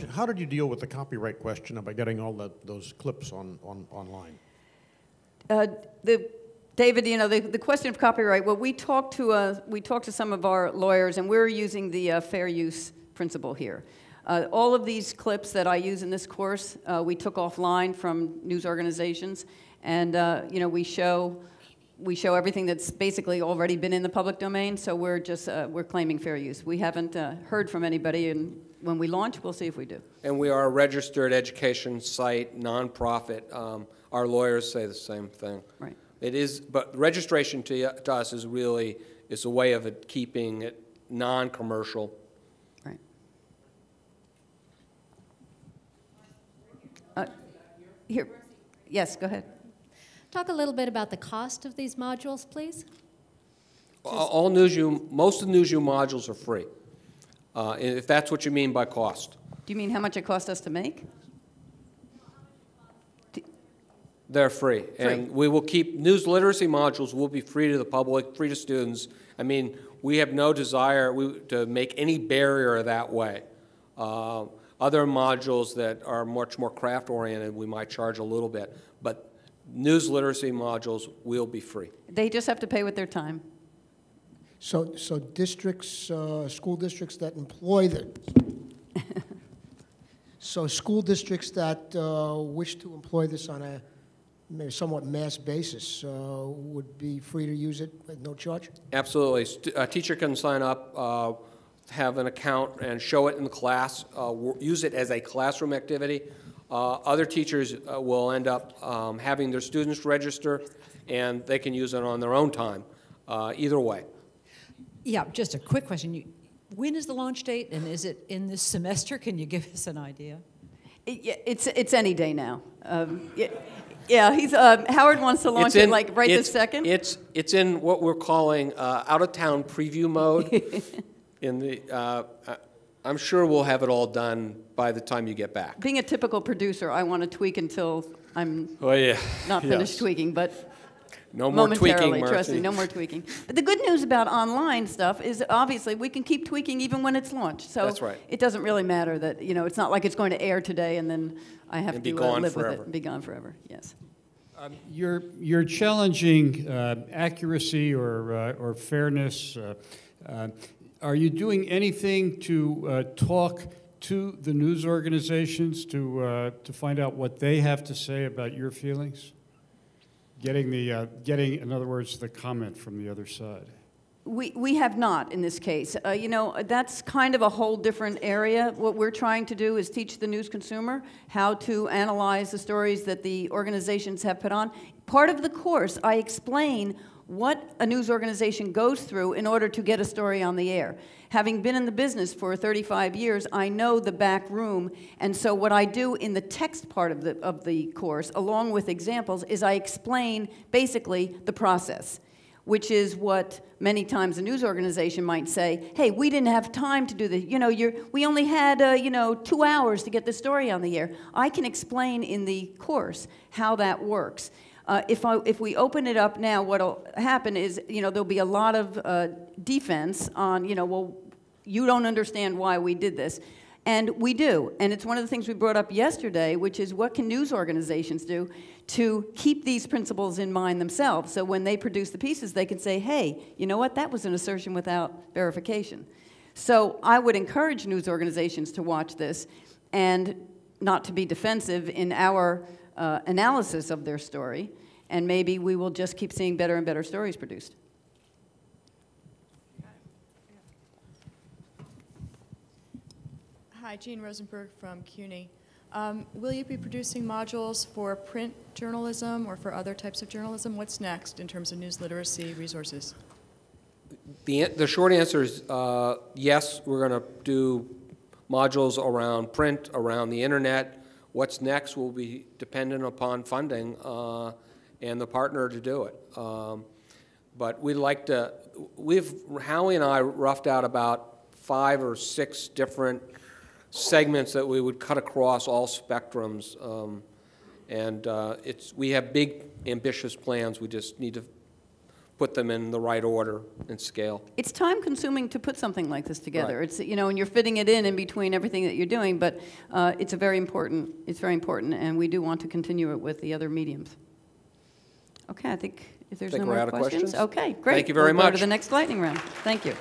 question. How did you deal with the copyright question about getting all those clips online? David, you know, the question of copyright, well, we talked to some of our lawyers, and we're using the fair use principle here. All of these clips that I use in this course, we took offline from news organizations, and you know, we show everything that's basically already been in the public domain, so we're just we're claiming fair use. We haven't heard from anybody, and when we launch, we'll see if we do. And we are a registered education site, nonprofit. Our lawyers say the same thing. Right. It is, but registration to us is really a way of keeping it non-commercial. Right. Here, yes, go ahead. Talk a little bit about the cost of these modules, please. Most of the NewsU modules are free, if that's what you mean by cost. Do you mean how much it cost us to make? They're free. And we will keep, news literacy modules will be free to the public, free to students. I mean, we have no desire to make any barrier that way. Other modules that are much more craft-oriented, we might charge a little bit. But news literacy modules will be free. They just have to pay with their time. So districts, school districts that employ them. So school districts that wish to employ this on a maybe somewhat mass basis would be free to use it at no charge? Absolutely. A teacher can sign up, have an account, and show it in class, use it as a classroom activity. Other teachers will end up having their students register, and they can use it on their own time, either way. Yeah, just a quick question. When is the launch date, and is it in this semester? Can you give us an idea? It's any day now. Yeah, he's Howard wants to launch it like right this second. It's in what we're calling out-of-town preview mode. I'm sure we'll have it all done by the time you get back. Being a typical producer, I want to tweak until I'm not finished tweaking, but no more tweaking, Marcy. Trust me, no more tweaking. But the good news about online stuff is obviously we can keep tweaking even when it's launched. So that's right. It doesn't really matter that, you know, it's not like it's going to air today and then I have to live with it and be gone forever. Yes. You're challenging accuracy or fairness. Are you doing anything to talk to the news organizations to find out what they have to say about your feelings? Getting, in other words, the comment from the other side. We have not in this case. You know, that's kind of a whole different area. What we're trying to do is teach the news consumer how to analyze the stories that the organizations have put on. Part of the course, I explain what a news organization goes through in order to get a story on the air. Having been in the business for 35 years, I know the back room, and so what I do in the text part of the course, along with examples, is I explain basically the process, which is what many times a news organization might say, hey, we didn't have time to do this. You know, we only had, you know, 2 hours to get the story on the air. I can explain in the course how that works. If we open it up now, what'll happen is, you know, there'll be a lot of defense on, you know, well, you don't understand why we did this. And we do. And it's one of the things we brought up yesterday, which is what can news organizations do to keep these principles in mind themselves? So when they produce the pieces, they can say, hey, you know what? That was an assertion without verification. So I would encourage news organizations to watch this and not to be defensive in our analysis of their story, and maybe we will just keep seeing better and better stories produced. Hi, Jean Rosenberg from CUNY. Will you be producing modules for print journalism or for other types of journalism? What's next in terms of news literacy resources? The short answer is yes, we're going to do modules around print, around the internet. What's next will be dependent upon funding and the partner to do it. But we'd like to, Howie and I roughed out about 5 or 6 different segments that we would cut across all spectrums. We have big, ambitious plans. We just need to put them in the right order and scale. It's time-consuming to put something like this together. Right. It's, you know, and you're fitting it in between everything that you're doing, but it's very important, and we do want to continue it with the other mediums. Okay, I think if there's Think no we're more out of questions. questions? Okay, great. Thank you very We'll go much. to the next lightning round. Thank you.